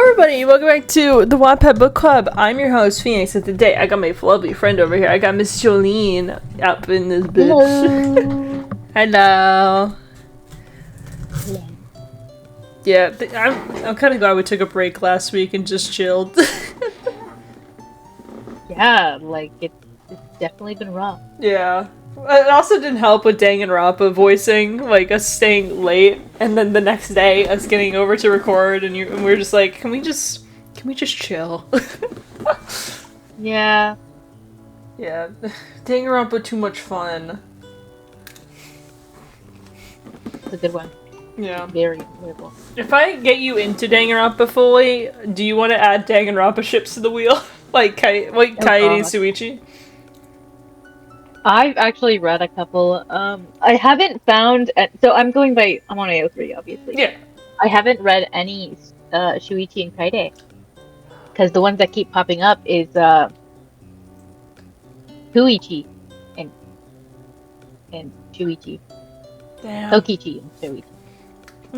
everybody, welcome back to the Wattpad Book Club. I'm your host, Phoenix, and today I got my lovely friend over here. I got Miss Joline up in this bitch. Hello. Hello. Yeah, I'm kind of glad we took a break last week and just chilled. Yeah, like it's definitely been rough. Yeah. It also didn't help with Danganronpa voicing, like us staying late, and then the next day us getting over to record, and we're just like, can we just chill? Yeah. Yeah, Danganronpa too much fun. It's a good one. Yeah. Very enjoyable. If I get you into Danganronpa fully, do you want to add Danganronpa ships to the wheel? like Kaede and Suichi? I've actually read a couple. I haven't found. So I'm on AO3, obviously. Yeah. I haven't read any Shuichi and Kaede because the ones that keep popping up is Huichi and Shuichi, Damn. Tokichi and Shuichi.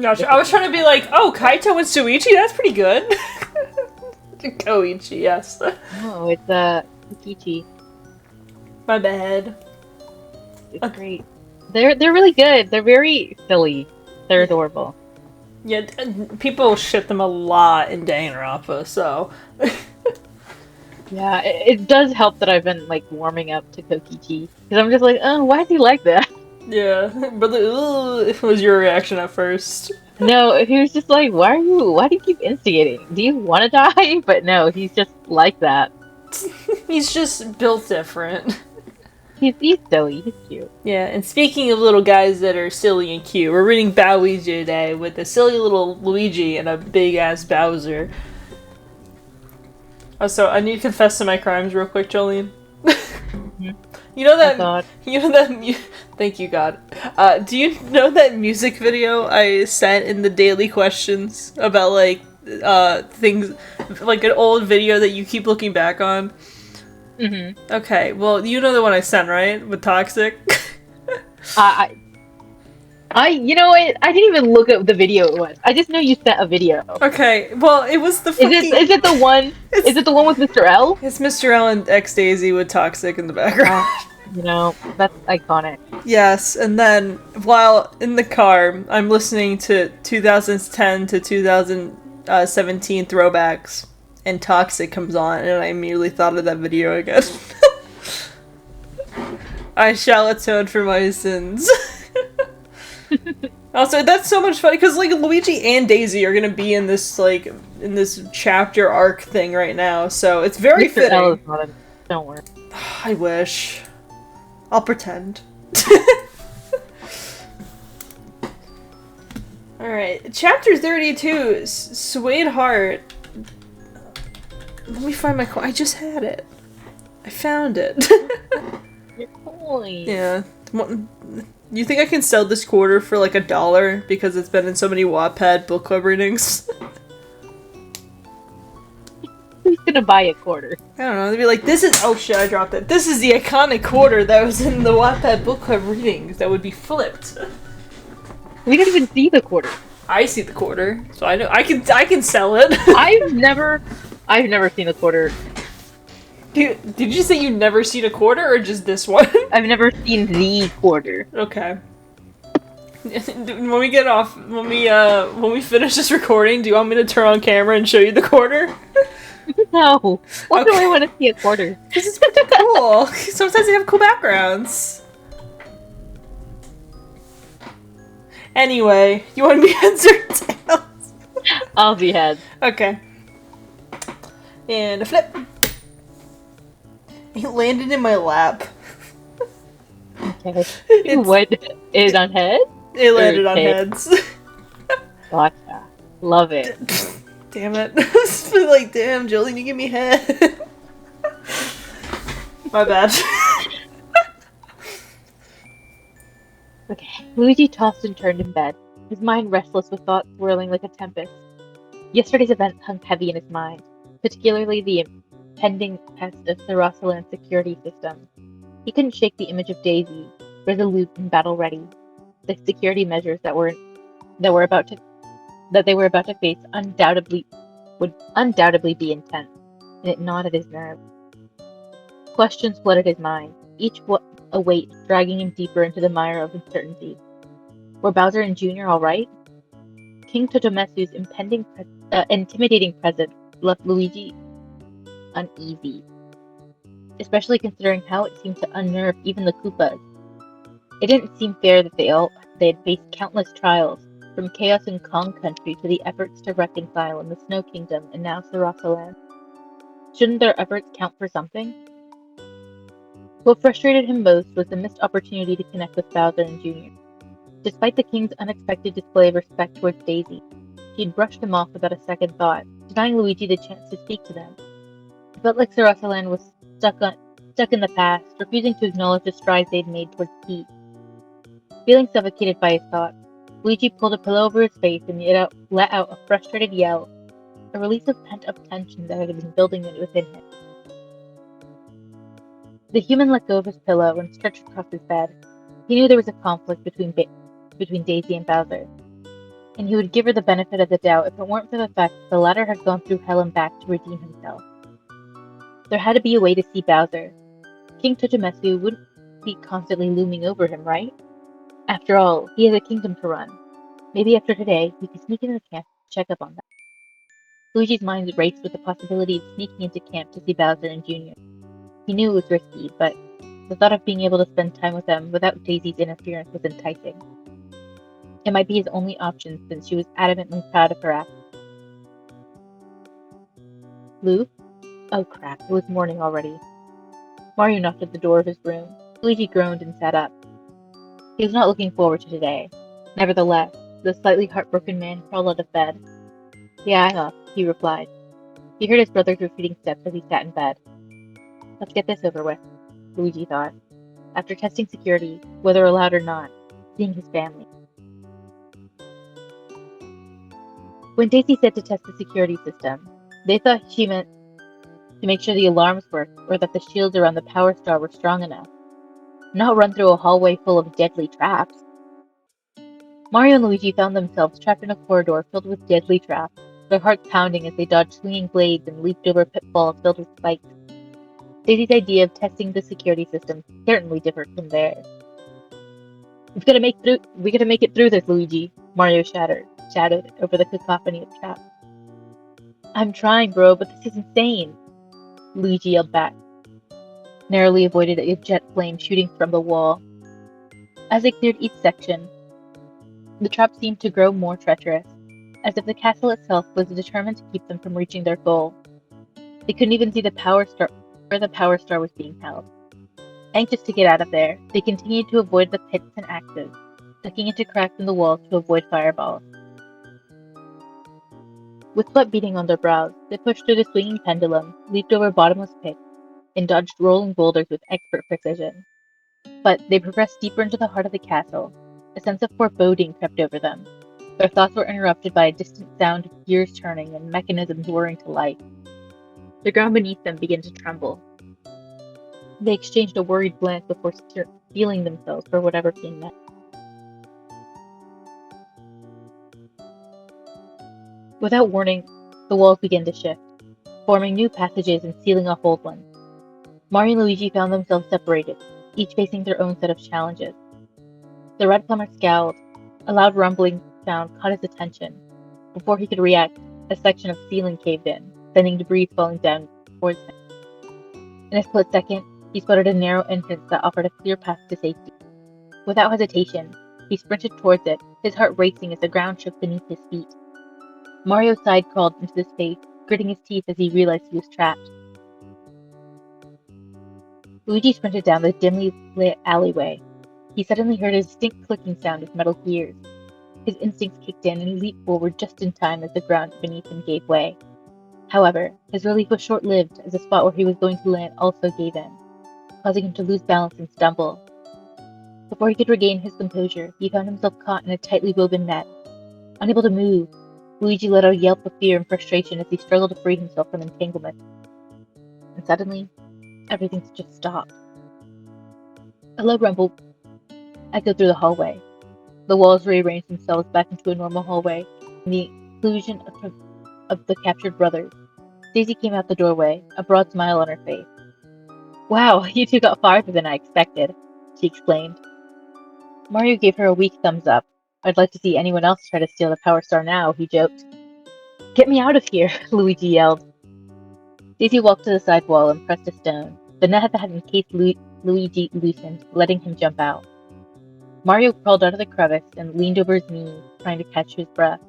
Gotcha. I was trying to be like, oh, Kaito and Suichi? That's pretty good. Koichi, yes. Oh, it's Tokichi. My bad. It's great. They're really good. They're very silly. They're adorable. Yeah, people ship them a lot in Danganronpa, so... Yeah, it does help that I've been like warming up to Kokichi because I'm just like, oh, why is he like that? Yeah, but was your reaction at first? No, he was just like, why do you keep instigating? Do you want to die? But no, he's just like that. He's just built different. He's silly. He's cute. Yeah, and speaking of little guys that are silly and cute, we're reading Bowluigi today with a silly little Luigi and a big ass Bowser. Also, I need to confess to my crimes real quick, Joline. You know that. Thank you, God. Do you know that music video I sent in the daily questions about like things, like an old video that you keep looking back on? Mm-hmm. Okay, well, you know the one I sent, right? With Toxic? You know what? I didn't even look at the video it was. I just know you sent a video. Okay, well, it was the fucking... Is it the one? Is it the one with Mr. L? It's Mr. L and X Daisy with Toxic in the background. You know, that's iconic. Yes, and then while in the car, I'm listening to 2010 to 2017 throwbacks, and Toxic comes on, and I immediately thought of that video again. I shall atone for my sins. Also, that's so much fun because like Luigi and Daisy are gonna be in this chapter arc thing right now, so it's very Mr. fitting. L is not in. Don't worry. I wish. I'll pretend. Alright, chapter 32, Suede Heart. Let me find my coin. I just had it. I found it. Your coin. Yeah. You think I can sell this quarter for like $1 because it's been in so many Wattpad book club readings? Who's gonna buy a quarter? I don't know, they'd be like, this is- oh shit, I dropped it. This is the iconic quarter that was in the Wattpad book club readings that would be flipped. We didn't even see the quarter. I see the quarter, so I know- I can sell it. I've never seen a quarter. Did you say you've never seen a quarter, or just this one? I've never seen the quarter. Okay. When we finish this recording, do you want me to turn on camera and show you the quarter? No. Why do Okay. I want to see a quarter? Because it's pretty cool. Sometimes they have cool backgrounds. Anyway, you want to be heads or tails? I'll be head. Okay. And a flip. It landed in my lap. Okay. What? Is it on head? It landed on tail? heads. Gotcha. Love it. Damn it. I was like, damn, Joline, you give me head. My bad. Okay. Luigi tossed and turned in bed, his mind restless with thoughts swirling like a tempest. Yesterday's events hung heavy in his mind, particularly the impending test of the Rosalind security system. He couldn't shake the image of Daisy, resolute and battle-ready. The security measures that they were about to face undoubtedly would undoubtedly be intense, and it gnawed at his nerves. Questions flooded his mind, each a weight dragging him deeper into the mire of uncertainty. Were Bowser and Junior all right? King Totometsu's intimidating presence left Luigi uneasy, especially considering how it seemed to unnerve even the Koopas. It didn't seem fair that they had faced countless trials, from chaos in Kong Country to the efforts to reconcile in the Snow Kingdom and now Sarasaland. Shouldn't their efforts count for something? What frustrated him most was the missed opportunity to connect with Bowser and Junior. Despite the King's unexpected display of respect towards Daisy, he had brushed them off without a second thought, denying Luigi the chance to speak to them. It felt like Sarasaland was stuck in the past, refusing to acknowledge the strides they'd made towards peace. Feeling suffocated by his thoughts, Luigi pulled a pillow over his face and let out a frustrated yell, a release of pent-up tension that had been building within him. The human let go of his pillow and stretched across his bed. He knew there was a conflict between Daisy and Bowser, and he would give her the benefit of the doubt if it weren't for the fact that the latter had gone through hell and back to redeem himself. There had to be a way to see Bowser. King Totometsu wouldn't be constantly looming over him, right? After all, he has a kingdom to run. Maybe after today, he could sneak into the camp to check up on them. Luigi's mind raced with the possibility of sneaking into camp to see Bowser and Junior. He knew it was risky, but the thought of being able to spend time with them without Daisy's interference was enticing. It might be his only option since she was adamantly proud of her act. Lou? Oh crap, it was morning already. Mario knocked at the door of his room. Luigi groaned and sat up. He was not looking forward to today. Nevertheless, the slightly heartbroken man crawled out of bed. Yeah, I'm up, he replied. He heard his brother's retreating steps as he sat in bed. Let's get this over with, Luigi thought, after testing security, whether allowed or not, seeing his family. When Daisy said to test the security system, they thought she meant to make sure the alarms worked or that the shields around the Power Star were strong enough, not run through a hallway full of deadly traps. Mario and Luigi found themselves trapped in a corridor filled with deadly traps, their hearts pounding as they dodged swinging blades and leaped over pitfalls filled with spikes. Daisy's idea of testing the security system certainly differed from theirs. We gotta make it through this, Luigi, Mario shouted over the cacophony of traps. I'm trying, bro, but this is insane, Luigi yelled back, narrowly avoided a jet flame shooting from the wall. As they cleared each section, the traps seemed to grow more treacherous, as if the castle itself was determined to keep them from reaching their goal. They couldn't even see the Power Star where the Power Star was being held. Anxious to get out of there, they continued to avoid the pits and axes, ducking into cracks in the walls to avoid fireballs. With sweat beading on their brows, they pushed through the swinging pendulum, leaped over bottomless pits, and dodged rolling boulders with expert precision. But they progressed deeper into the heart of the castle. A sense of foreboding crept over them. Their thoughts were interrupted by a distant sound of gears turning and mechanisms whirring to life. The ground beneath them began to tremble. They exchanged a worried glance before steeling themselves for whatever came next. Without warning, the walls began to shift, forming new passages and sealing off old ones. Mario and Luigi found themselves separated, each facing their own set of challenges. The red plumber scowled. A loud rumbling sound caught his attention. Before he could react, a section of ceiling caved in, sending debris falling down towards him. In a split second, he spotted a narrow entrance that offered a clear path to safety. Without hesitation, he sprinted towards it, his heart racing as the ground shook beneath his feet. Mario side-crawled into the space, gritting his teeth as he realized he was trapped. Luigi sprinted down the dimly lit alleyway. He suddenly heard a distinct clicking sound of metal gears. His instincts kicked in and he leaped forward just in time as the ground beneath him gave way. However, his relief was short-lived as the spot where he was going to land also gave in, causing him to lose balance and stumble. Before he could regain his composure, he found himself caught in a tightly woven net. Unable to move, Luigi let out a yelp of fear and frustration as he struggled to free himself from entanglement. And suddenly, everything just stopped. A low rumble echoed through the hallway. The walls rearranged themselves back into a normal hallway, and the inclusion of the captured brothers. Daisy came out the doorway, a broad smile on her face. Wow, you two got farther than I expected, she exclaimed. Mario gave her a weak thumbs up. I'd like to see anyone else try to steal the Power Star now, he joked. Get me out of here, Luigi yelled. Daisy walked to the side wall and pressed a stone. The net had encased Luigi loosened, letting him jump out. Mario crawled out of the crevice and leaned over his knees, trying to catch his breath.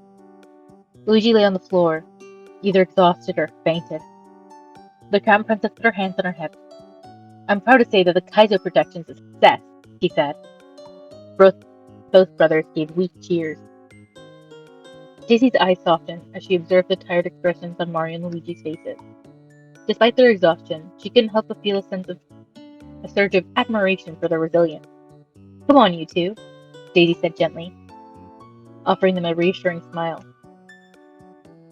Luigi lay on the floor, either exhausted or fainted. The Crown Princess put her hands on her hips. I'm proud to say that the Kaizo projection's a success, she said. Both brothers gave weak cheers. Daisy's eyes softened as she observed the tired expressions on Mario and Luigi's faces. Despite their exhaustion, she couldn't help but feel a surge of admiration for their resilience. Come on, you two, Daisy said gently, offering them a reassuring smile.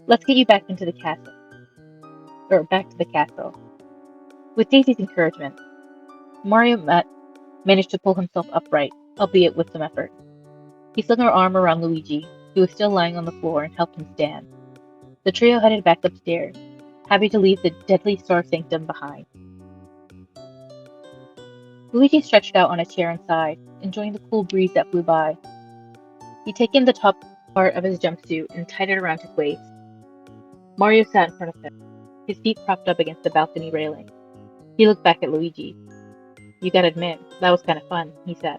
Let's get you back to the castle. With Daisy's encouragement, Mario managed to pull himself upright, albeit with some effort. He slung her arm around Luigi, who was still lying on the floor, and helped him stand. The trio headed back upstairs, happy to leave the deadly star sanctum behind. Luigi stretched out on a chair inside, enjoying the cool breeze that blew by. He'd taken the top part of his jumpsuit and tied it around his waist. Mario sat in front of him, his feet propped up against the balcony railing. He looked back at Luigi. You gotta admit, that was kind of fun, he said.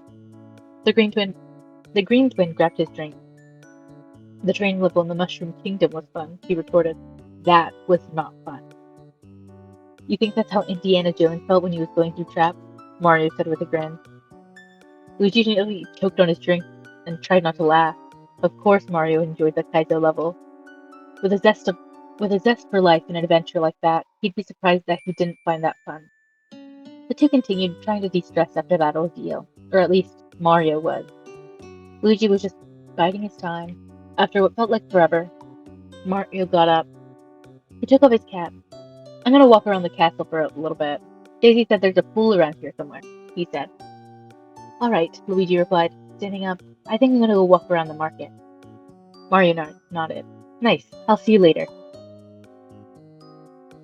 The green twin grabbed his drink. The train level in the Mushroom Kingdom was fun, he retorted. That was not fun. You think that's how Indiana Jones felt when he was going through traps? Mario said with a grin. Luigi nearly choked on his drink and tried not to laugh. Of course Mario enjoyed the Kaizo level. With a zest for life and an adventure like that, he'd be surprised that he didn't find that fun. The two continued, trying to de-stress after that ordeal, or at least Mario was. Luigi was just biding his time. After what felt like forever, Mario got up. He took off his cap. I'm gonna walk around the castle for a little bit. Daisy said there's a pool around here somewhere, he said. Alright, Luigi replied, standing up. I think I'm gonna go walk around the market. Mario nodded. Nice, I'll see you later.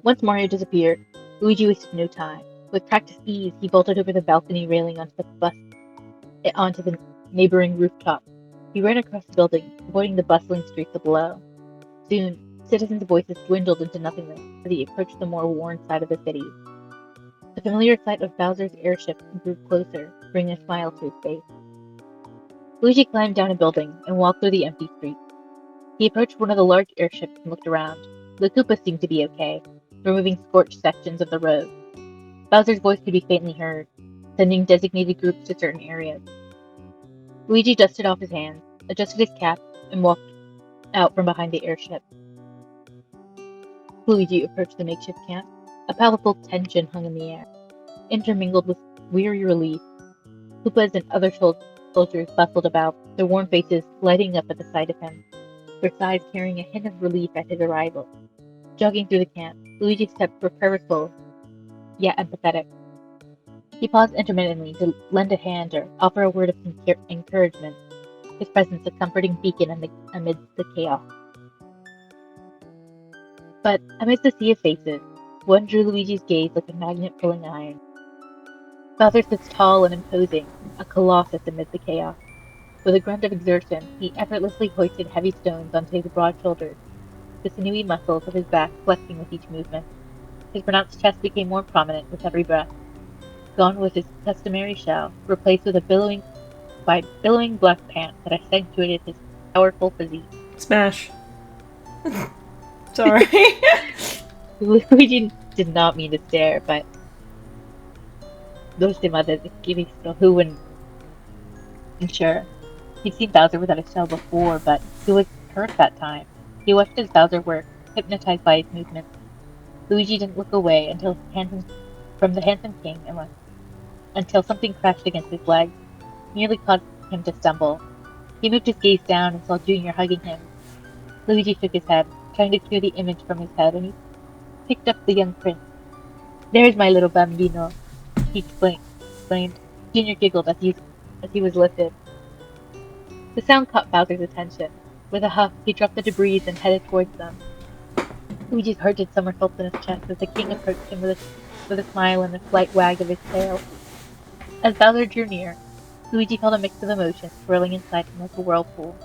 Once Mario disappeared, Luigi wasted no time. With practiced ease, he vaulted over the balcony railing onto the neighboring rooftop. He ran across the building, avoiding the bustling streets below. Soon, citizens' voices dwindled into nothingness as he approached the more worn side of the city. The familiar sight of Bowser's airship grew closer, bringing a smile to his face. Luigi climbed down a building and walked through the empty streets. He approached one of the large airships and looked around. The Koopas seemed to be okay, removing scorched sections of the road. Bowser's voice could be faintly heard, sending designated groups to certain areas. Luigi dusted off his hands, adjusted his cap, and walked out from behind the airship. Luigi approached the makeshift camp. A palpable tension hung in the air, intermingled with weary relief. Koopas and other soldiers bustled about, their worn faces lighting up at the sight of him, their sighs carrying a hint of relief at his arrival. Jogging through the camp, Luigi's steps were purposeful, yet empathetic. He paused intermittently to lend a hand or offer a word of encouragement, his presence a comforting beacon amidst the chaos. But amidst the sea of faces, one drew Luigi's gaze like a magnet pulling iron. Bowser sits tall and imposing, a colossus amid the chaos. With a grunt of exertion, he effortlessly hoisted heavy stones onto his broad shoulders, the sinewy muscles of his back flexing with each movement. His pronounced chest became more prominent with every breath. Gone was his customary shell, replaced with a billowing black pant that accentuated his powerful physique. Smash. Sorry. Luigi did not mean to stare, but those mothers giving still who wouldn't. I'm sure. He'd seen Bowser without a shell before, but he was hurt that time. He watched as Bowser worked, hypnotized by his movements. Luigi didn't look away from the handsome king until something crashed against his leg, nearly caused him to stumble. He moved his gaze down and saw Junior hugging him. Luigi shook his head, trying to clear the image from his head, and he picked up the young prince. There's my little bambino, he exclaimed. Junior giggled as he was lifted. The sound caught Bowser's attention. With a huff, he dropped the debris and headed towards them. Luigi's heart did somersaults in his chest as the king approached him with a smile and a slight wag of his tail. As Bowser drew near, Luigi felt a mix of emotions swirling inside him like a whirlpool.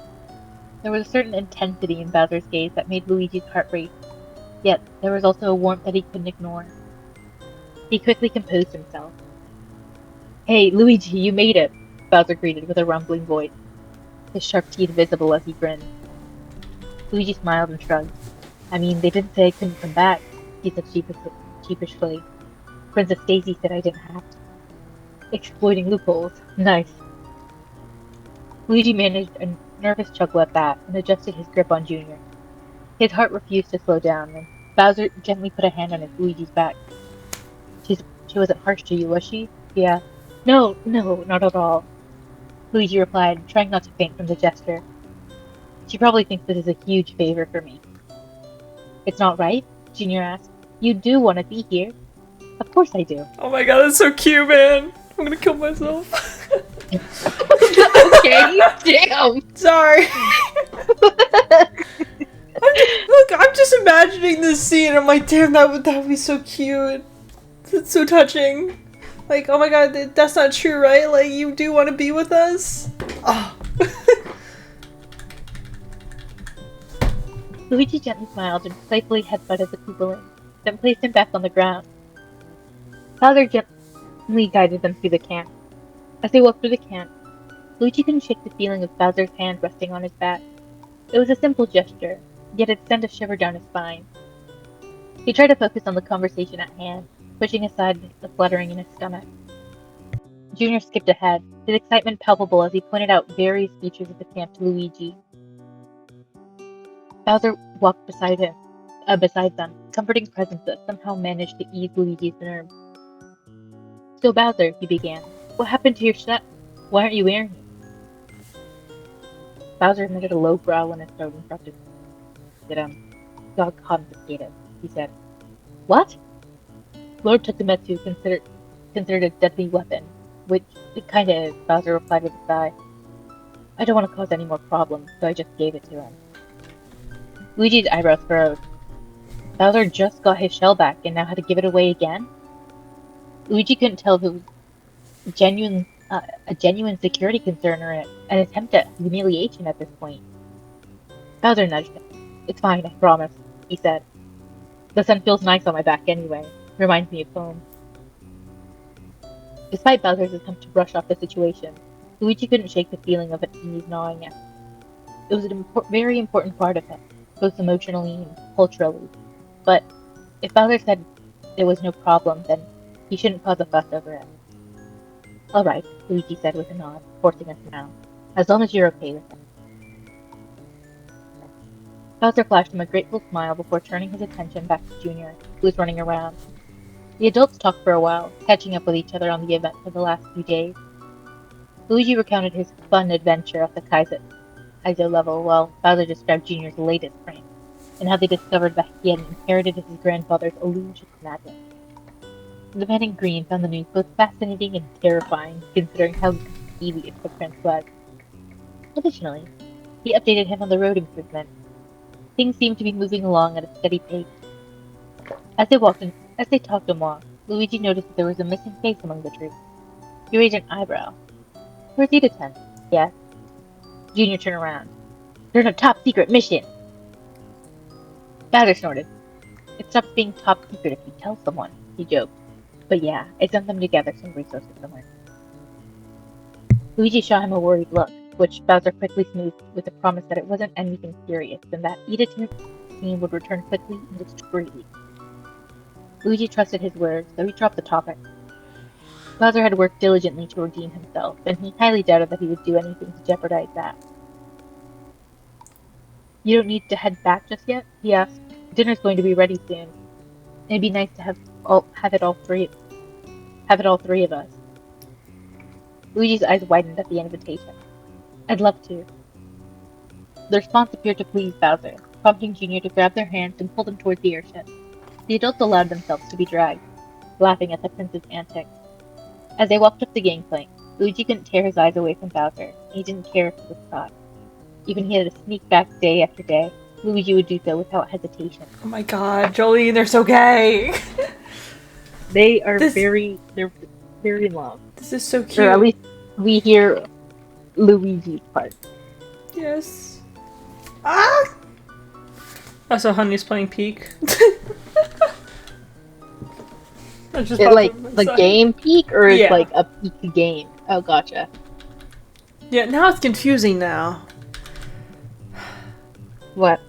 There was a certain intensity in Bowser's gaze that made Luigi's heart race, yet there was also a warmth that he couldn't ignore. He quickly composed himself. "Hey, Luigi, you made it!" Bowser greeted with a rumbling voice, his sharp teeth visible as he grinned. Luigi smiled and shrugged. "I mean, they didn't say I couldn't come back," he said sheepishly. "Princess Daisy said I didn't have to." Exploiting loopholes. Nice. Luigi managed a nervous chuckle at that and adjusted his grip on Junior. His heart refused to slow down, and Bowser gently put a hand on Luigi's back. She wasn't harsh to you, was she?" he asked. No, not at all," Luigi replied, trying not to faint from the gesture. "She probably thinks this is a huge favor for me." "It's not right?" Junior asked. "You do want to be here." "Of course I do." Oh my god, that's so cute, man. I'm gonna kill myself. Okay, damn. Sorry. I'm just imagining this scene. I'm like, damn, that would be so cute. It's so touching. Like, oh my god, that's not true, right? Like, you do want to be with us? Oh. Luigi gently smiled and playfully headbutted the Koopalin, then placed him back on the ground. Bowser gently guided them through the camp. As they walked through the camp, Luigi couldn't shake the feeling of Bowser's hand resting on his back. It was a simple gesture, yet it sent a shiver down his spine. He tried to focus on the conversation at hand, pushing aside the fluttering in his stomach. Junior skipped ahead, his excitement palpable as he pointed out various features of the camp to Luigi. Bowser walked beside them, comforting presence that somehow managed to ease Luigi's nerves. "So Bowser," he began, "what happened to your shut? Why aren't you wearing it?" Bowser emitted a low growl in his throat and shrugged his got confiscated, he said. "What?" "Lord Tokumetsu considered a deadly weapon, which it kinda is," Bowser replied with a sigh. "I don't want to cause any more problems, so I just gave it to him." Luigi's eyebrows furrowed. Bowser just got his shell back and now had to give it away again? Luigi couldn't tell if it was a genuine security concern or an attempt at humiliation at this point. Bowser nudged him. "It's fine, I promise," he said. "The sun feels nice on my back anyway. Reminds me of home." Despite Bowser's attempt to brush off the situation, Luigi couldn't shake the feeling of unease gnawing at him. It was a very important part of him, both emotionally and culturally. But if Bowser said there was no problem, then he shouldn't cause a fuss over it. "All right," Luigi said with a nod, forcing a smile. "As long as you're okay with it." Bowser flashed him a grateful smile before turning his attention back to Junior, who was running around. The adults talked for a while, catching up with each other on the events of the last few days. Luigi recounted his fun adventure at the Kaizo level, while Bowser described Junior's latest prank, and how they discovered that he had inherited his grandfather's illusion magic. The man in green found the news both fascinating and terrifying, considering how devious the prince was. Additionally, he updated him on the road improvement. Things seemed to be moving along at a steady pace. As they talked and walked, Luigi noticed that there was a missing face among the trees. He raised an eyebrow. "Where's Ida-ten?" he asked. Junior turned around. "They're on a top-secret mission!" Bowser snorted. "It stops being top secret if you tell someone," he joked. "But yeah, I sent them to gather some resources somewhere." Luigi shot him a worried look, which Bowser quickly smoothed with a promise that it wasn't anything serious and that Ida-ten's team would return quickly and discreetly. Luigi trusted his words, though he dropped the topic. Bowser had worked diligently to redeem himself, and he highly doubted that he would do anything to jeopardize that. "You don't need to head back just yet?" he asked. "Dinner's going to be ready soon. It'd be nice to have all three of us." Luigi's eyes widened at the invitation. "I'd love to." The response appeared to please Bowser, prompting Junior to grab their hands and pull them towards the airship. The adults allowed themselves to be dragged, laughing at the prince's antics. As they walked up the gangplank, Luigi couldn't tear his eyes away from Bowser, and he didn't care if he was caught. Even he had to sneak back day after day, Luigi would do so without hesitation. Oh my god, Joline, they're so gay! They're very in love. This is so cute. Or at least we hear Luigi's part. Yes. Ah! Also, Honey's playing Peak. Is it like the game Peak, or is like a Peak game? Oh, gotcha. Yeah, now it's confusing now. What?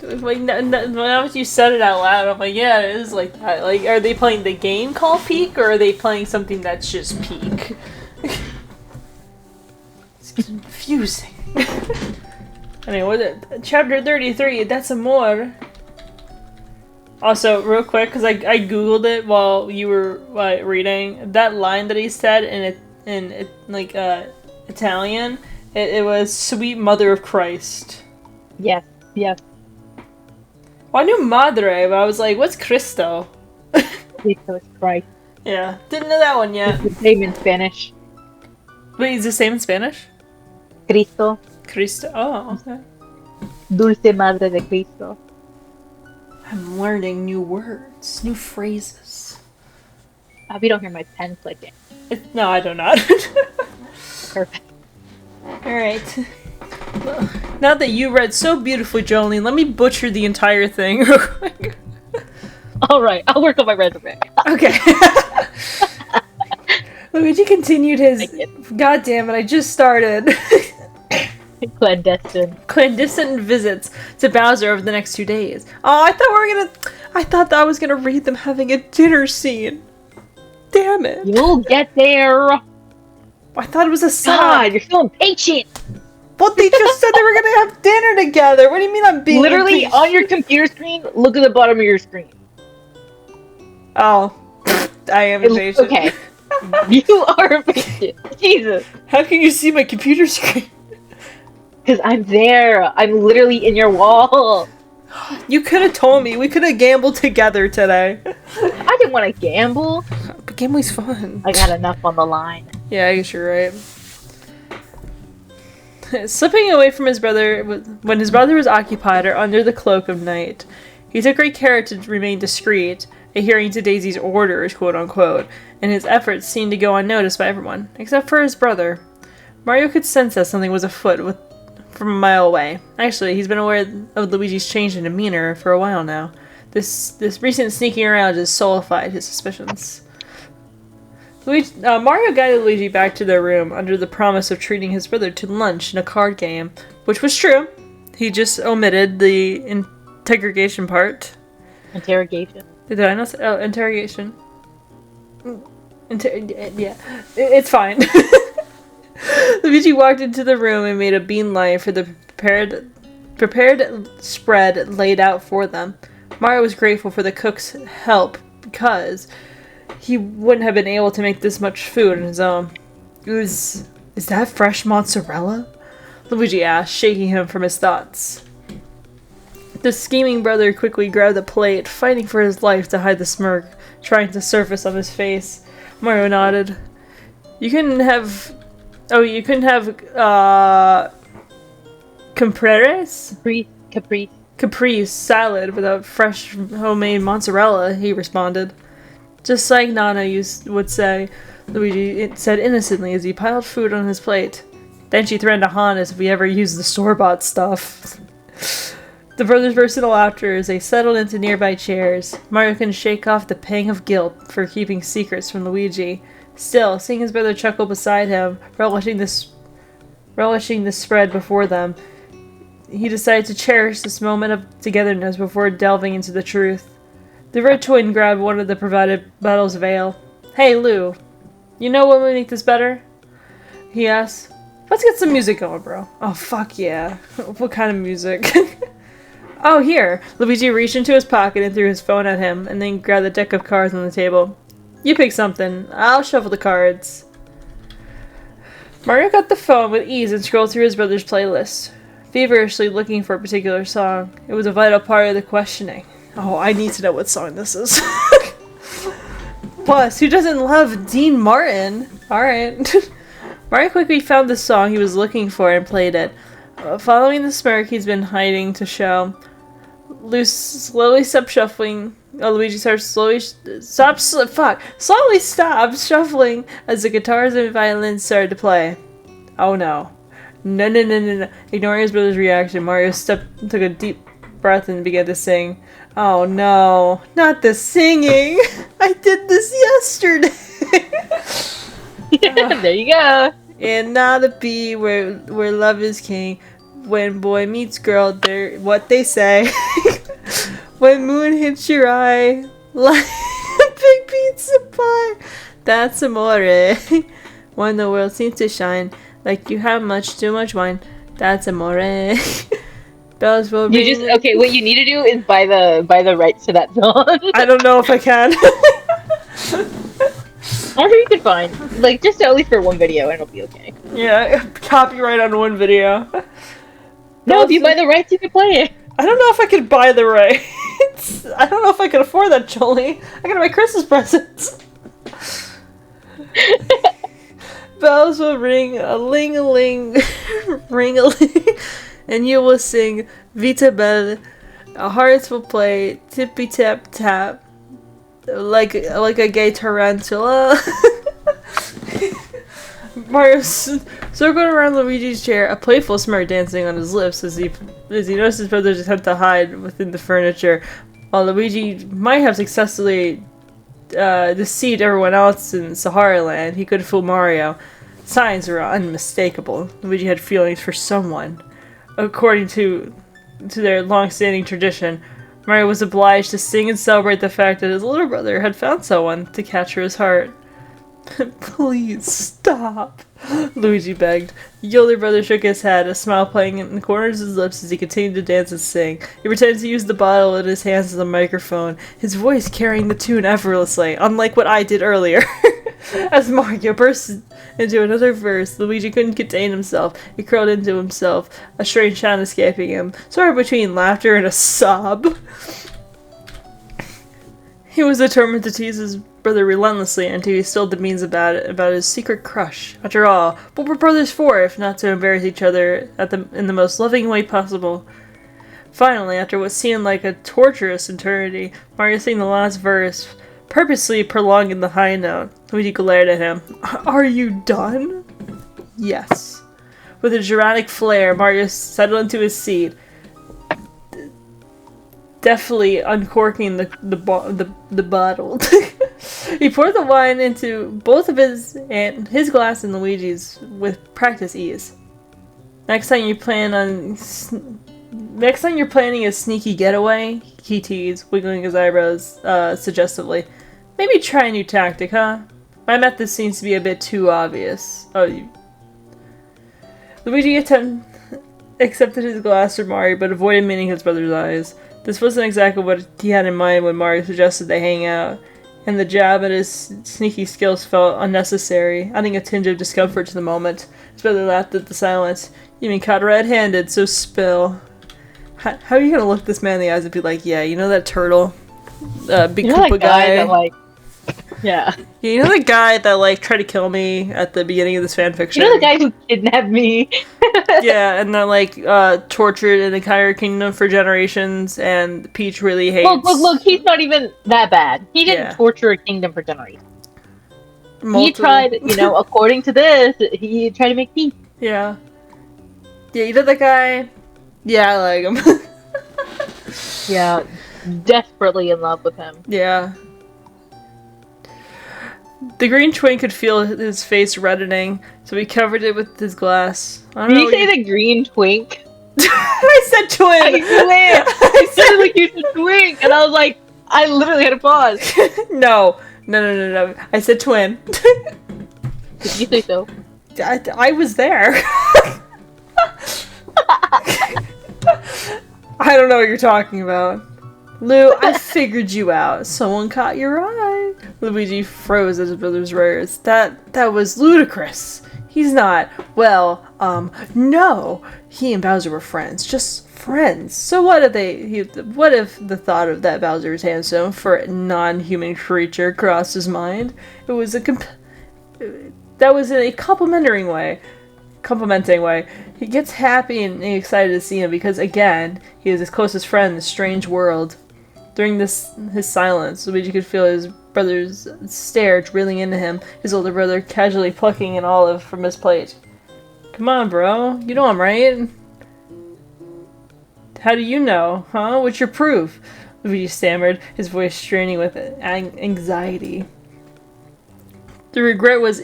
Like, now that you said it out loud, I'm like, yeah, it is like that. Like, are they playing the game called Peak, or are they playing something that's just Peak? It's confusing. Anyway, what is it? Chapter 33, that's some more. Also, real quick, because I googled it while you were reading, that line that he said in Italian, it was "Sweet Mother of Christ." Yes, yes. Well, I knew Madre, but I was like, what's Cristo? Cristo is Christ. Yeah, didn't know that one yet. It's the same in Spanish. Wait, is the same in Spanish? Cristo. Cristo. Oh, okay. Dulce Madre de Cristo. I'm learning new words, new phrases. I hope you don't hear my pen clicking. No, I do not. Perfect. Alright. Well, now that you read so beautifully, Jolene, let me butcher the entire thing real quick. Alright, I'll work on my resume. Okay. Luigi continued his... God damn it, I just started. Clandestine visits to Bowser over the next 2 days. Oh, I thought I was gonna read them having a dinner scene. Damn it. You'll get there. I thought it was a setup. God, you're so impatient. But they just said they were gonna have dinner together. What do you mean I'm being literally impatient? On your computer screen? Look at the bottom of your screen. Oh, I am impatient. Okay. You are impatient. Jesus. How can you see my computer screen? Because I'm there. I'm literally in your wall. You could have told me. We could have gambled together today. I didn't want to gamble. But gambling's fun. I got enough on the line. Yeah, I guess you're right. Slipping away from his brother when his brother was occupied or under the cloak of night, he took great care to remain discreet, adhering to Daisy's orders, quote-unquote, and his efforts seemed to go unnoticed by everyone, except for his brother. Mario could sense that something was afoot from a mile away. Actually, he's been aware of Luigi's change in demeanor for a while now. This recent sneaking around has solidified his suspicions. Mario guided Luigi back to their room under the promise of treating his brother to lunch and a card game, which was true. He just omitted the interrogation part. Interrogation. Did I not say? Oh, interrogation. Yeah, it's fine. Luigi walked into the room and made a beeline for the prepared spread laid out for them. Mario was grateful for the cook's help because he wouldn't have been able to make this much food on his own. Is that fresh mozzarella? Luigi asked, shaking him from his thoughts. The scheming brother quickly grabbed the plate, fighting for his life to hide the smirk trying to surface on his face. Mario nodded. You couldn't have Caprese salad without fresh homemade mozzarella, he responded. Just like Nana would say, Luigi said innocently as he piled food on his plate. Then she threatened to haunt us if we ever used the store-bought stuff. The brothers burst into laughter as they settled into nearby chairs. Mario couldn't shake off the pang of guilt for keeping secrets from Luigi. Still, seeing his brother chuckle beside him, relishing the spread before them, he decided to cherish this moment of togetherness before delving into the truth. The red twin grabbed one of the provided bottles of ale. Hey, Lou, you know what would make this better? He asked. Let's get some music going, bro. Oh, fuck yeah. What kind of music? Oh, here. Luigi reached into his pocket and threw his phone at him, and then grabbed the deck of cards on the table. You pick something. I'll shuffle the cards. Mario got the phone with ease and scrolled through his brother's playlist, feverishly looking for a particular song. It was a vital part of the questioning. Oh, I need to know what song this is. Plus, who doesn't love Dean Martin? Alright. Mario quickly found the song he was looking for and played it. Following the smirk he's been hiding to show, slowly stops shuffling. Oh, Luigi starts slowly slowly stops shuffling as the guitars and violins started to play. Oh no. No. Ignoring his brother's reaction, Mario took a deep breath and began to sing. Oh no, not the singing! I did this yesterday! There you go. And not a B where love is king. When boy meets girl, they're what they say. When moon hits your eye, like a big pizza pie. That's amore. When the world seems to shine, like you have too much wine. That's amore. Bells will ring. Okay, what you need to do is buy the rights to that song. I don't know if I can. I'm sure you can find. Like, just at least for one video and it'll be okay. Yeah, copyright on one video. No, if you buy the rights, you can play it. I don't know if I could buy the rights. I don't know if I can afford that, Jolie. I gotta buy Christmas presents. Bells will ring a ling, ring a ling, and you will sing Vita Belle. Our hearts will play tippy tap tap, like a gay tarantula. Mario circled around Luigi's chair, a playful smirk dancing on his lips as he noticed his brother's attempt to hide within the furniture. While Luigi might have successfully deceived everyone else in Sahara Land, he could fool Mario. Signs were unmistakable. Luigi had feelings for someone. According to their long-standing tradition, Mario was obliged to sing and celebrate the fact that his little brother had found someone to capture his heart. Please stop, Luigi begged. The older brother shook his head, a smile playing in the corners of his lips as he continued to dance and sing. He pretended to use the bottle in his hands as a microphone, his voice carrying the tune effortlessly, unlike what I did earlier. As Mario burst into another verse, Luigi couldn't contain himself. He curled into himself, a strange sound escaping him, somewhere between laughter and a sob. He was determined to tease his brother relentlessly until he spilled the beans about his secret crush. After all, what were brothers for if not to embarrass each other in the most loving way possible? Finally, after what seemed like a torturous eternity, Mario sang the last verse, purposely prolonging the high note. Luigi glared at him. Are you done? Yes. With a dramatic flair, Mario settled into his seat, deftly uncorking the bottle. He poured the wine into both of his glass and Luigi's with practice ease. Next time you're planning a sneaky getaway, he teased, wiggling his eyebrows suggestively. Maybe try a new tactic, huh? My method seems to be a bit too obvious. Luigi accepted his glass from Mario, but avoided meeting his brother's eyes. This wasn't exactly what he had in mind when Mario suggested they hang out, and the jab at his sneaky skills felt unnecessary, adding a tinge of discomfort to the moment. His brother laughed at the silence. You mean caught red-handed, so spill. How are you gonna look this man in the eyes and be like, yeah, you know that turtle? Big Koopa guy? Yeah. You know the guy that, tried to kill me at the beginning of this fanfiction? You know the guy who kidnapped me? Yeah, and that, tortured an entire kingdom for generations, and Peach really hates... Look, he's not even that bad. He didn't torture a kingdom for generations. He tried, according to this, he tried to make peace. Yeah. Yeah, you know that guy? Yeah, I like him. Yeah, desperately in love with him. Yeah. The green twink could feel his face reddening, so he covered it with his glass. Did you say the green twink? I said twin! I said like you said twink, and I was like, I literally had to pause. No. I said twin. Did you say so? I was there. I don't know what you're talking about. Lou, I figured you out. Someone caught your eye. Luigi froze at his brother's words. That was ludicrous. He's not. Well, no. He and Bowser were friends. Just friends. So what if the thought of that Bowser was handsome for a non-human creature crossed his mind? That was in a complimentary way. complimenting way. He gets happy and excited to see him because, again, he is his closest friend in this strange world. During his silence, Luigi could feel his brother's stare drilling into him, his older brother casually plucking an olive from his plate. Come on, bro. You know I'm right. How do you know, huh? What's your proof? Luigi stammered, his voice straining with anxiety. The regret was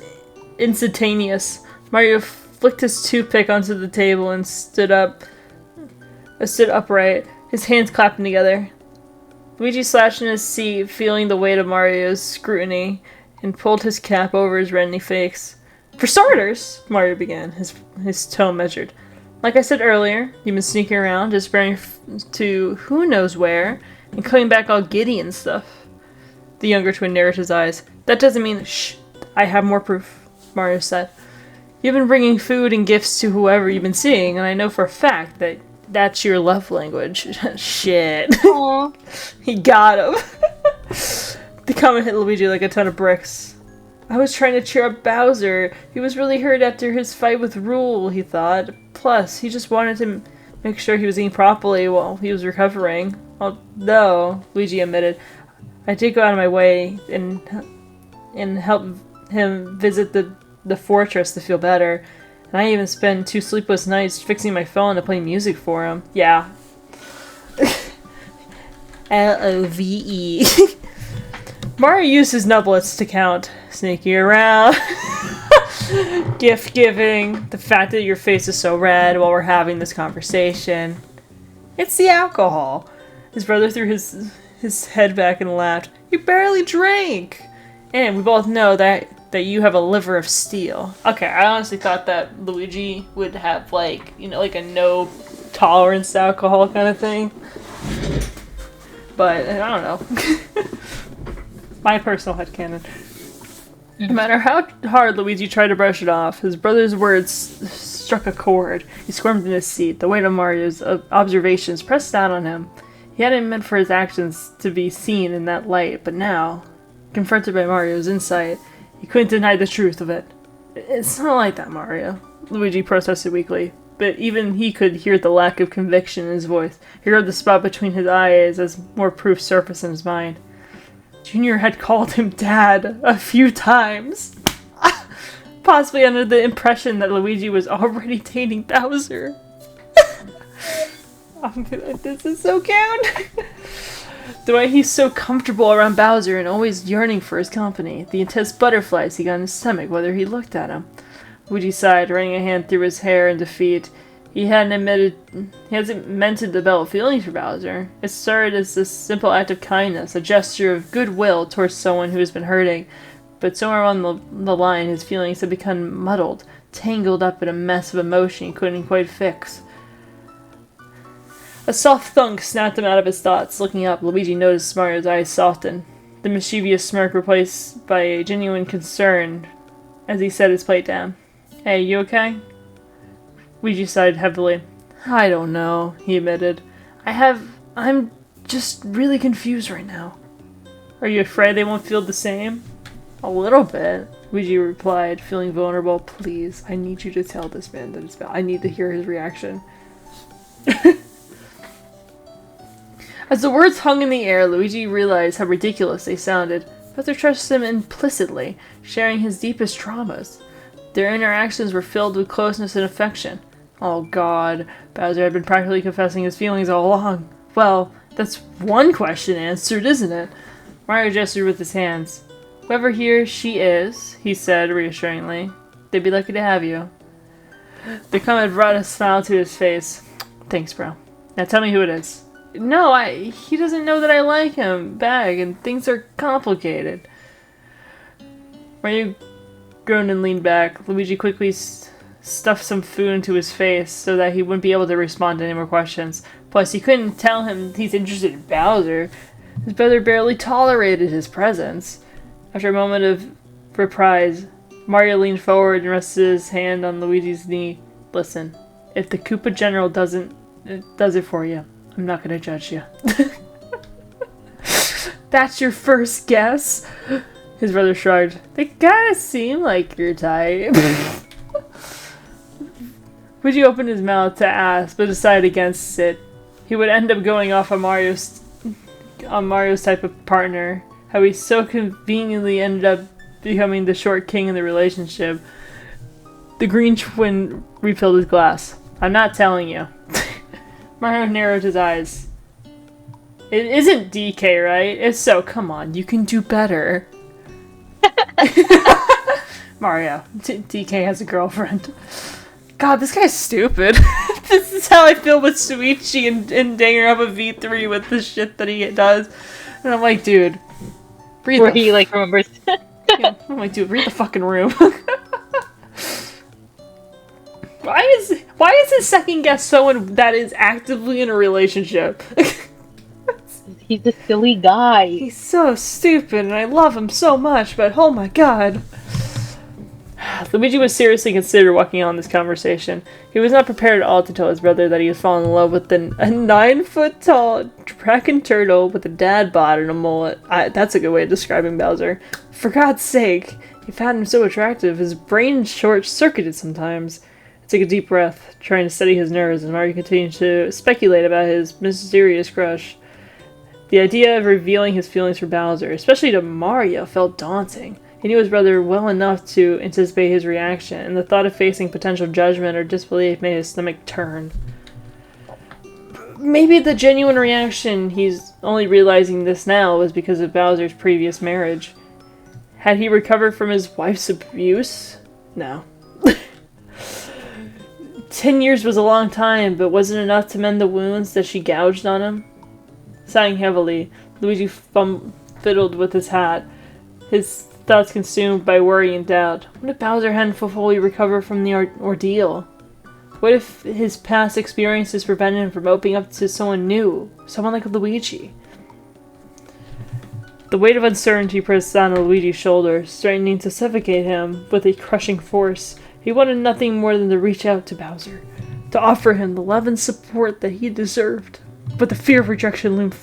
instantaneous. Mario flicked his toothpick onto the table and stood upright, his hands clapping together. Luigi slouched in his seat, feeling the weight of Mario's scrutiny, and pulled his cap over his reddening face. For starters, Mario began, his tone measured. Like I said earlier, you've been sneaking around, disappearing to who knows where, and coming back all giddy and stuff. The younger twin narrowed his eyes. That doesn't mean— Shh! I have more proof, Mario said. You've been bringing food and gifts to whoever you've been seeing, and I know for a fact that that's your love language. Shit. Aww. He got him. The comment hit Luigi like a ton of bricks. I was trying to cheer up Bowser. He was really hurt after his fight with Rule, he thought. Plus, he just wanted to make sure he was eating properly while he was recovering. Although, Luigi admitted, I did go out of my way and help him visit the fortress to feel better. And I even spent 2 sleepless nights fixing my phone to play music for him. Yeah. Love. Mario used his nublets to count. Sneaking around. Gift giving. The fact that your face is so red while we're having this conversation. It's the alcohol. His brother threw his head back and laughed. You barely drank. And we both know that you have a liver of steel. Okay, I honestly thought that Luigi would have like a no tolerance to alcohol kind of thing. But I don't know. My personal headcanon. No matter how hard Luigi tried to brush it off, his brother's words struck a chord. He squirmed in his seat. The weight of Mario's observations pressed down on him. He hadn't meant for his actions to be seen in that light, but now, confronted by Mario's insight, he couldn't deny the truth of it. It's not like that, Mario, Luigi protested weakly, but even he could hear the lack of conviction in his voice. He heard the spot between his eyes as more proof surfaced in his mind. Junior had called him Dad a few times, possibly under the impression that Luigi was already dating Bowser. This is so cute. The way he's so comfortable around Bowser and always yearning for his company. The intense butterflies he got in his stomach whether he looked at him. Luigi sighed, running a hand through his hair in defeat. He hasn't meant to develop feelings for Bowser. It started as this simple act of kindness, a gesture of goodwill towards someone who has been hurting. But somewhere on the line, his feelings had become muddled, tangled up in a mess of emotion he couldn't quite fix. A soft thunk snapped him out of his thoughts. Looking up, Luigi noticed Mario's eyes soften, the mischievous smirk replaced by a genuine concern as he set his plate down. Hey, you okay? Luigi sighed heavily. I don't know, he admitted. I'm just really confused right now. Are you afraid they won't feel the same? A little bit, Luigi replied, feeling vulnerable. Please, I need you to tell this man that it's bad. I need to hear his reaction. As the words hung in the air, Luigi realized how ridiculous they sounded. Bowser trusted him implicitly, sharing his deepest traumas. Their interactions were filled with closeness and affection. Oh god, Bowser had been practically confessing his feelings all along. Well, that's one question answered, isn't it? Mario gestured with his hands. Whoever he or she is, he said reassuringly, they'd be lucky to have you. The comment brought a smile to his face. Thanks, bro. Now tell me who it is. No, he doesn't know that I like him. Bag, and things are complicated. Mario groaned and leaned back. Luigi quickly stuffed some food into his face so that he wouldn't be able to respond to any more questions. Plus, he couldn't tell him he's interested in Bowser. His brother barely tolerated his presence. After a moment of reprise, Mario leaned forward and rested his hand on Luigi's knee. Listen, if the Koopa General does it for you, I'm not gonna judge you. That's your first guess? His brother shrugged. They kinda seem like your type. Luigi opened his mouth to ask, but decided against it. He would end up going off on Mario's type of partner. How he so conveniently ended up becoming the short king in the relationship. The green twin refilled his glass. I'm not telling you. Mario narrowed his eyes. It isn't DK, right? If so, come on, you can do better. Mario, DK has a girlfriend. God, this guy's stupid. This is how I feel with Suichi and danging up a V3 with the shit that he does. And I'm like, dude, breathe. Where he, like, remembers. Yeah, I'm like, dude, read the fucking room. Why is his second guess someone that is actively in a relationship? He's a silly guy. He's so stupid, and I love him so much, but oh my god. Luigi was seriously considered walking on this conversation. He was not prepared at all to tell his brother that he had fallen in love with a 9-foot-tall dragon turtle with a dad bod and a mullet. That's a good way of describing Bowser. For God's sake, he found him so attractive, his brain short-circuited sometimes. He took a deep breath, trying to steady his nerves, and Mario continued to speculate about his mysterious crush. The idea of revealing his feelings for Bowser, especially to Mario, felt daunting. He knew his brother well enough to anticipate his reaction, and the thought of facing potential judgment or disbelief made his stomach turn. Maybe the genuine reaction, he's only realizing this now, was because of Bowser's previous marriage. Had he recovered from his wife's abuse? No. 10 years was a long time, but wasn't enough to mend the wounds that she gouged on him? Sighing heavily, Luigi fiddled with his hat, his thoughts consumed by worry and doubt. What if Bowser hadn't fully recovered from the ordeal? What if his past experiences prevented him from opening up to someone new? Someone like Luigi? The weight of uncertainty pressed down on Luigi's shoulders, threatening to suffocate him with a crushing force. He wanted nothing more than to reach out to Bowser, to offer him the love and support that he deserved. But the fear of rejection loomed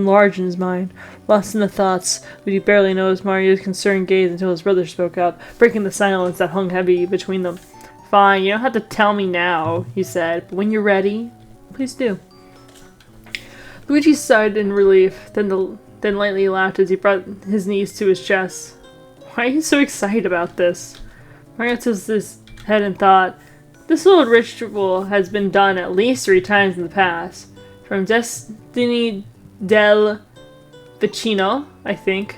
large in his mind. Lost in the thoughts, Luigi barely noticed Mario's concerned gaze until his brother spoke up, breaking the silence that hung heavy between them. Fine, you don't have to tell me now, he said, but when you're ready, please do. Luigi sighed in relief, then lightly laughed as he brought his knees to his chest. Why are you so excited about this? Mario tilted his head and thought, this little ritual has been done at least 3 times in the past. From Destiny del Vicino, I think,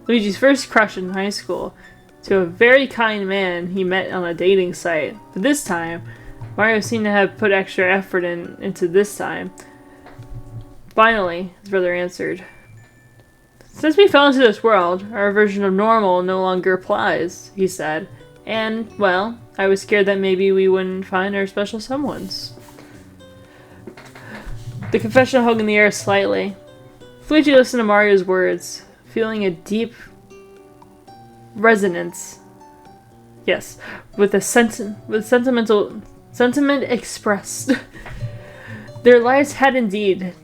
Luigi's first crush in high school, to a very kind man he met on a dating site. But this time, Mario seemed to have put extra effort into this time. Finally, his brother answered. Since we fell into this world, our version of normal no longer applies, he said. And, well, I was scared that maybe we wouldn't find our special someones. The confession hung in the air slightly. Luigi listened to Mario's words, feeling a deep resonance. Yes, with sentiment expressed. Their lives had indeed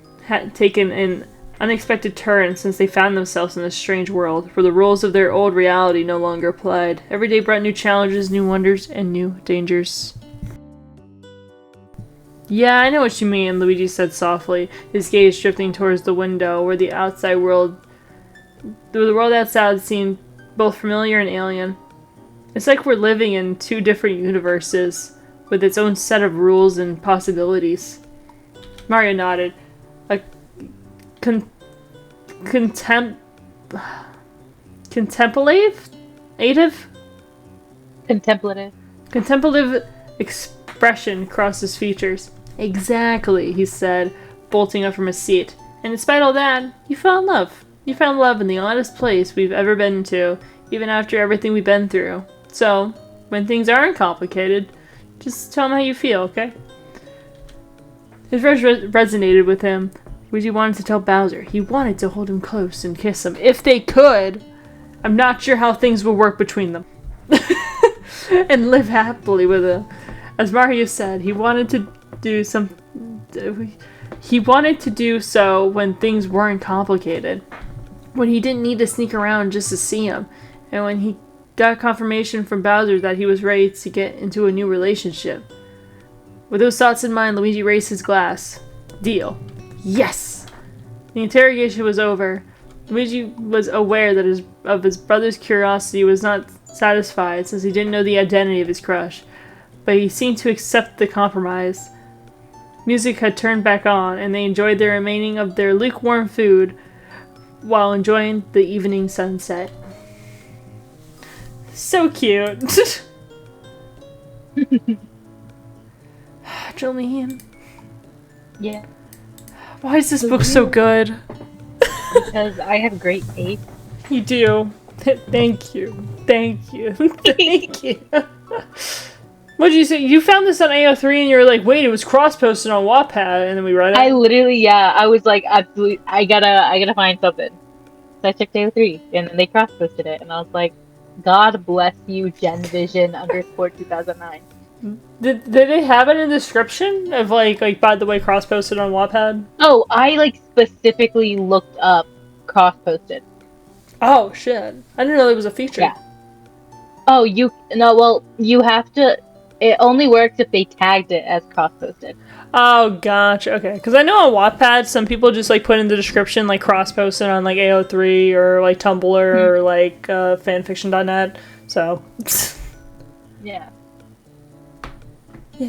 taken an unexpected turn since they found themselves in this strange world, where the rules of their old reality no longer applied. Every day brought new challenges, new wonders, and new dangers. Yeah, I know what you mean, Luigi said softly, his gaze drifting towards the window where the world outside seemed both familiar and alien. It's like we're living in 2 different universes, with its own set of rules and possibilities. Mario nodded. A contemplative expression crossed his features. Exactly, he said, bolting up from his seat. And despite all that, you fell in love. You found love in the oddest place we've ever been to, even after everything we've been through. So, when things aren't complicated, just tell him how you feel, okay? His words resonated with him. Luigi wanted to tell Bowser. He wanted to hold him close and kiss him. If they could! I'm not sure how things will work between them. And live happily with him. As Mario said, he wanted to do so when things weren't complicated. When he didn't need to sneak around just to see him. And when he got confirmation from Bowser that he was ready to get into a new relationship. With those thoughts in mind, Luigi raised his glass. Deal. Yes! The interrogation was over. Luigi was aware that of his brother's curiosity was not satisfied since he didn't know the identity of his crush, but he seemed to accept the compromise. Music had turned back on, and they enjoyed the remaining of their lukewarm food while enjoying the evening sunset. So cute. Jolene. Yeah. Why is this book so good? Because I have great taste. You do. Thank you. Thank you. Thank you. What did you say? You found this on AO3 and you were like, wait, it was cross-posted on Wattpad, and then we read it? I literally, I was like, absolutely, I gotta find something. So I checked AO3, and then they cross-posted it, and I was like, God bless you, GenVision _ 2009. Did they have it in the description of like by the way cross-posted on Wattpad? Oh, I like specifically looked up cross-posted. Oh shit! I didn't know there was a feature. Yeah. Oh, you have to. It only works if they tagged it as cross-posted. Oh, gotcha. Okay, because I know on Wattpad some people just like put in the description like cross-posted on like AO3 or like Tumblr or like fanfiction.net. So. Yeah.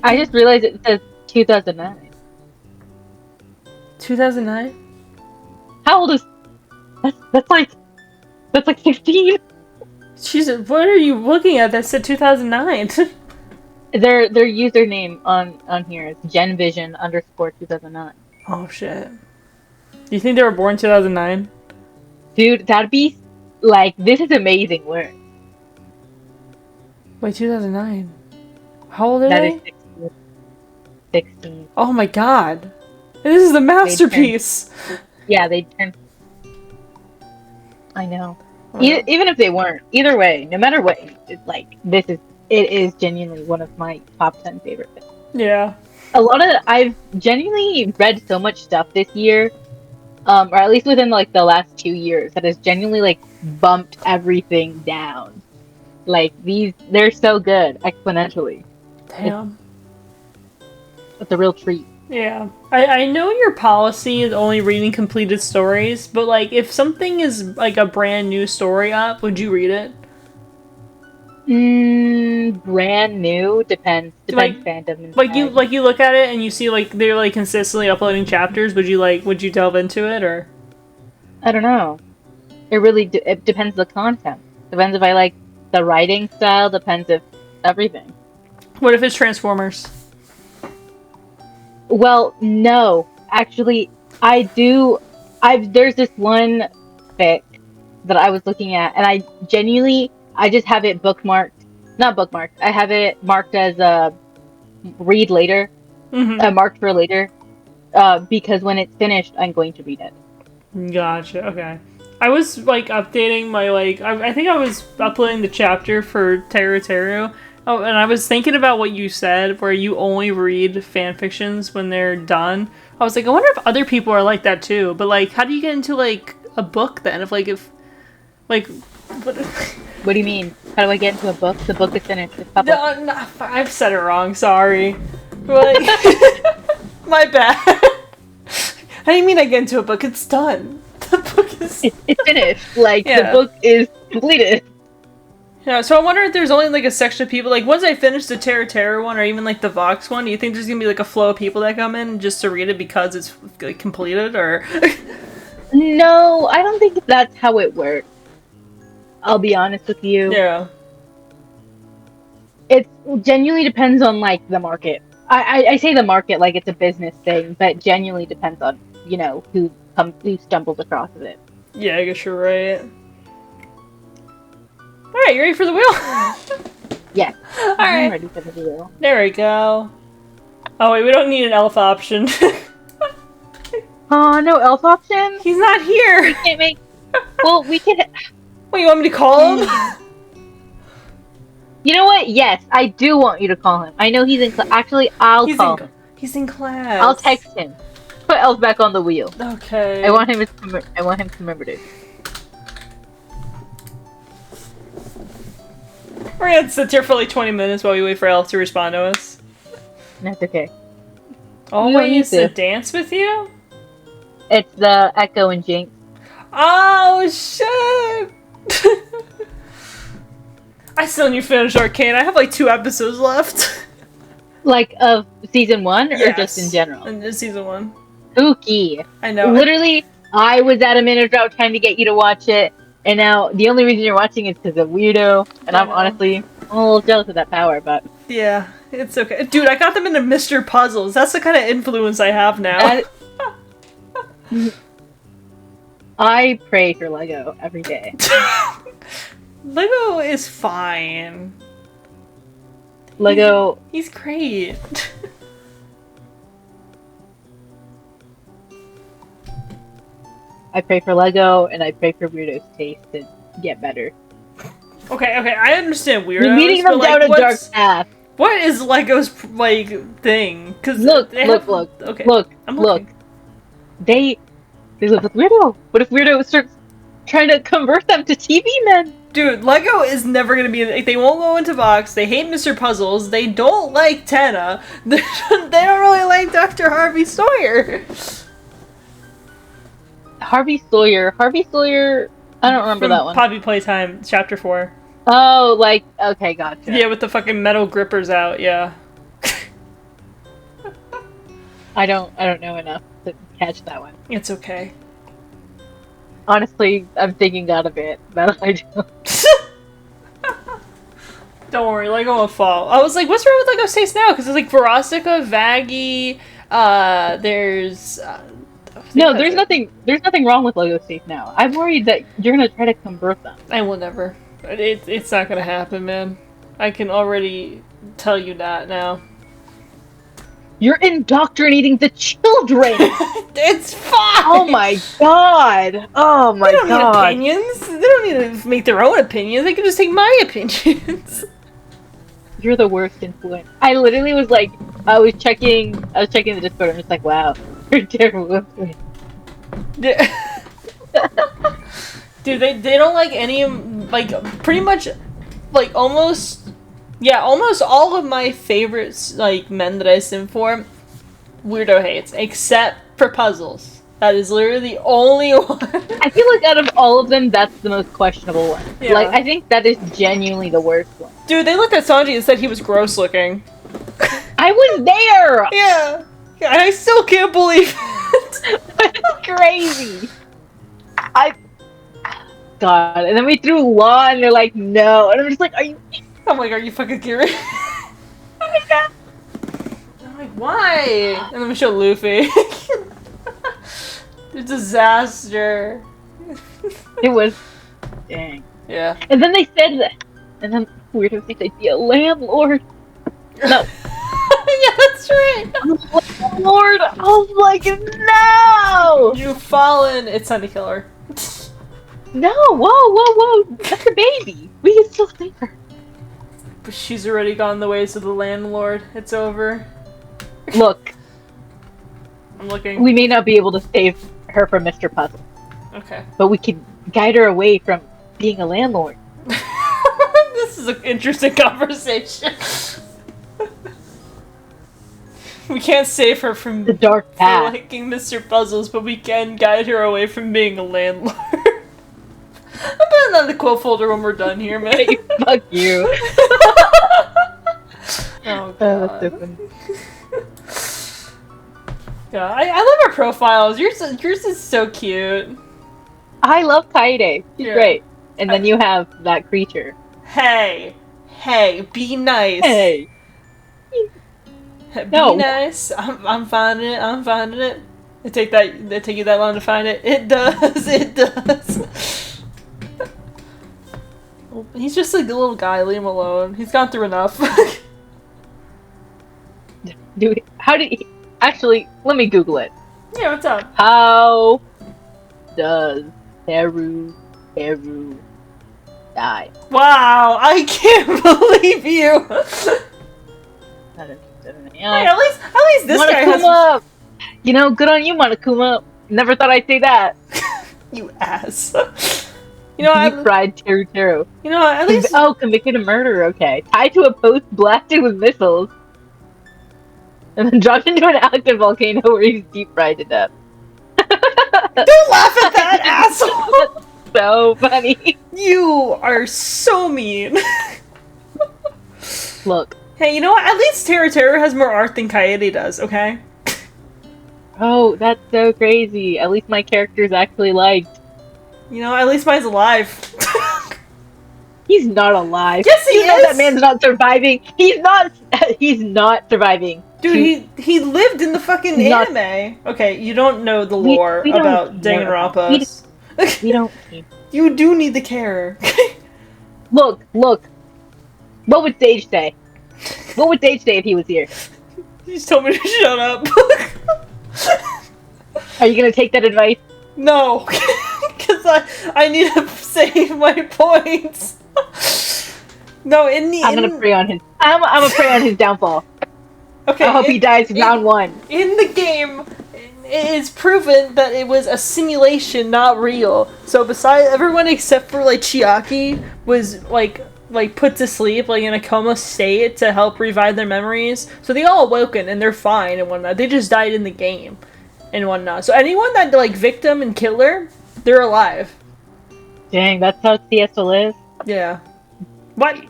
I just realized it says 2009. 2009? How old is that's like 15? Jesus, what are you looking at that said 2009? Their username on here is GenVision _ 2009. Oh shit. Do you think they were born 2009? Dude, that'd be like, this is amazing work. Wait, 2009? How old are That they? is 16. Oh my god. This is the masterpiece! Yeah, they turned. I know. Oh. Even if they weren't, either way, no matter what, it's like, it is genuinely one of my top 10 favorite things. Yeah. I've genuinely read so much stuff this year, or at least within like the last 2 years, that has genuinely like bumped everything down. Like they're so good exponentially. Damn. It's a real treat. Yeah. I know your policy is only reading completed stories, but like if something is like a brand new story up, would you read it? Brand new depends Like, fandom. You look at it and you see like they're like consistently uploading chapters. Would you delve into it or? I don't know. It really it depends the content. Depends if I like the writing style. Depends if everything. What if it's Transformers? Well, no. Actually, I do. There's this one fic that I was looking at, and I just have it bookmarked. Not bookmarked. I have it marked as a read later. Marked for later. Because when it's finished, I'm going to read it. Gotcha. Okay. I was like updating my I think I was uploading the chapter for Teru Teru. Oh, and I was thinking about what you said, where you only read fanfictions when they're done. I was like, I wonder if other people are like that too. But like, how do you get into like a book then? What do you mean? How do I get into a book? The book is finished. It's published. No, I've said it wrong. Sorry. But, my bad. How do you mean I get into a book? It's done. The book is... It's finished. Like, yeah. The book is completed. Yeah, so I wonder if there's only, like, a section of people... Like, once I finish the Terra Terra one, or even, like, the Vox one, do you think there's gonna be, like, a flow of people that come in just to read it because it's, like, completed, or... No, I don't think that's how it works. I'll be honest with you. Yeah. It genuinely depends on, like, the market. I say the market like it's a business thing, but genuinely depends on, you know, who stumbles across it. Yeah, I guess you're right. Alright, you ready for the wheel? Yes. Alright. I'm ready for the wheel. There we go. Oh wait, we don't need an elf option. No elf option? He's not here! We can't make... Well, we can... Wait, you want me to call him? You know what? Yes, I do want you to call him. I know he's in class. Actually, I'll call him. He's in class. I'll text him. Put Elf back on the wheel. Okay. I want him to remember this. We're gonna sit here for like 20 minutes while we wait for Elf to respond to us. That's okay. Always a dance with you? It's the Echo and Jinx. Oh, shit! I still need to finish Arcane. I have like 2 episodes left. Like, of season 1 or yes. just in general? In season 1. Spooky. I know. Literally, I was at a minute drought trying to get you to watch it, and now the only reason you're watching is because of Weirdo, and I'm honestly a little jealous of that power, but... Yeah, it's okay. Dude, I got them into Mr. Puzzles. That's the kind of influence I have now. I pray for Lego every day. Lego is fine. Lego... He's great. I pray for Lego, and I pray for Weirdo's taste to get better. Okay, I understand Weirdos. You're leading them down a dark path. What is Lego's, like, thing? Cause look. Okay, I'm looking. They live with Weirdo. What if Weirdo starts trying to convert them to TV men? Dude, Lego is never gonna be. They won't go into box. They hate Mr. Puzzles. They don't like Tana. They don't really like Dr. Harvey Sawyer. Harvey Sawyer. I don't remember that one. Poppy Playtime, Chapter 4. Oh, like, okay, gotcha. Yeah, with the fucking metal grippers out. Yeah. I don't know enough to catch that one. It's okay. Honestly, I'm thinking out a bit, but I don't. Don't worry, Lego will fall. I was like, what's wrong with Lego States now? Because it's like Verostica, Vaggie, there's... no, there's nothing wrong with Lego States now. I'm worried that you're gonna try to convert them. I will never. It's not gonna happen, man. I can already tell you that now. You're indoctrinating the children! It's fine! Oh my god! Oh my god! They don't need opinions. They don't need to make their own opinions. They can just take my opinions. You're the worst influence. I literally was like, I was checking the Discord and I'm just like, wow, you're terrible influence. Dude, they don't like any, like, pretty much, like, almost all of my favorites, like, men that I sim for, Weirdo hates, except for Puzzles. That is literally the only one. I feel like out of all of them, that's the most questionable one. Yeah. Like, I think that is genuinely the worst one. Dude, they looked at Sanji and said he was gross looking. I was there! Yeah. And I still can't believe it. That's crazy. God, and then we threw Law and they're like, no. And I'm just like, are you fucking kidding? Oh my god. I'm like, why? And then we show Luffy. The disaster. It was, dang. Yeah. And then they said that, and then Weirdo thinks they'd be a landlord. No. Yeah, that's right. Landlord. I was like, no. You've fallen. It's time to kill her. No, whoa. That's a baby. We can still save her. But she's already gone the ways of the landlord. It's over. Look. I'm looking. We may not be able to save her from Mr. Puzzle. Okay. But we can guide her away from being a landlord. This is an interesting conversation. We can't save her from the dark path. Liking Mr. Puzzles, but we can guide her away from being a landlord. I'm putting that in the quote folder when we're done here, man. Hey, fuck you. Oh, God. Yeah, I love our profiles. Yours is so cute. I love Kaede. She's great. And then you have that creature. Hey, be nice. Hey. Be nice. I'm finding it. It take you that long to find it. It does. He's just like a little guy. Leave him alone. He's gone through enough. Dude, how did he... Actually, let me Google it. Yeah, what's up? How does Haru die? Wow, I can't believe you. Hey, at least this guy has... You know, good on you, Monokuma. Never thought I'd say that. You ass. You know, you fried Teru. You know, at least... Oh, convicted of murder, okay. Tied to a post blasted with missiles. and then dropped into an active volcano where he's deep fried to death. Don't laugh at that, asshole! That's so funny. You are so mean. Look. Hey, you know what? At least Terra has more art than Kaede does, okay? Oh, that's so crazy. At least my character's actually liked. You know, at least mine's alive. He's not alive. Yes, he is! You know that man's not surviving. He's not surviving. Dude, he lived in the fucking anime. Okay, you don't know the lore about Danganronpa. We don't need. You do need the care. Look. What would Sage say? What would Sage say if he was here? He just told me to shut up. Are you gonna take that advice? No, because I need to save my points. No, I'm gonna prey on his. I'm gonna prey on his downfall. Okay, I hope he dies round 1. In the game, it is proven that it was a simulation, not real. So besides everyone except for like Chiaki was like put to sleep, like in a coma state to help revive their memories. So they all awoken and they're fine and whatnot. They just died in the game and whatnot. So anyone that like victim and killer, they're alive. Dang, that's how CS will live. Yeah. What?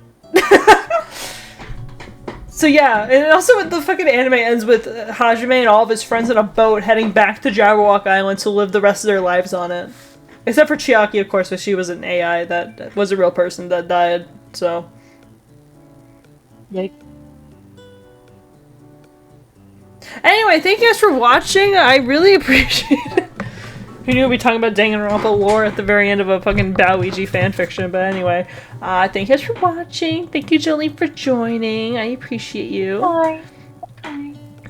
So yeah, and also the fucking anime ends with Hajime and all of his friends on a boat heading back to Jabberwock Island to live the rest of their lives on it. Except for Chiaki, of course, because she was an AI that was a real person that died, so... Yikes. Anyway, thank you guys for watching, I really appreciate it. Who knew we'd be talking about Danganronpa lore at the very end of a fucking Bowluigi fanfiction, but anyway. Thank you guys for watching. Thank you, Joline, for joining. I appreciate you. Bye.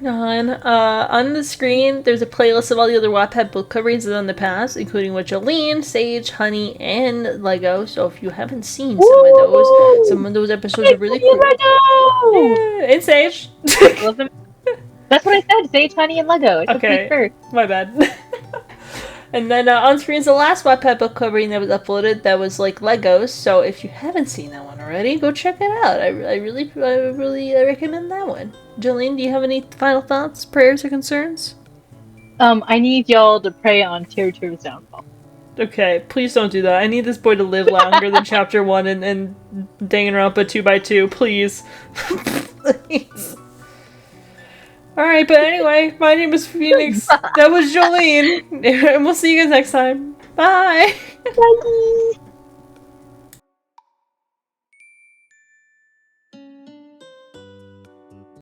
On the screen, there's a playlist of all the other Wattpad book coverings done in the past, including with Joline, Sage, Honey, and Lego. So if you haven't seen some of those episodes are really cool. Yeah, and Sage. That's what I said. Sage, Honey, and Lego. Okay, my bad. And then on screen is the last Wattpad book covering that was uploaded that was like Legos, so if you haven't seen that one already, go check it out. I really recommend that one. Joline, do you have any final thoughts, prayers, or concerns? I need y'all to pray on Teru's downfall. Okay, please don't do that. I need this boy to live longer than Chapter 1 and Danganronpa 2x2, please. Please. Alright, but anyway, my name is Phoenix. That was Joline. And we'll see you guys next time. Bye! Bye!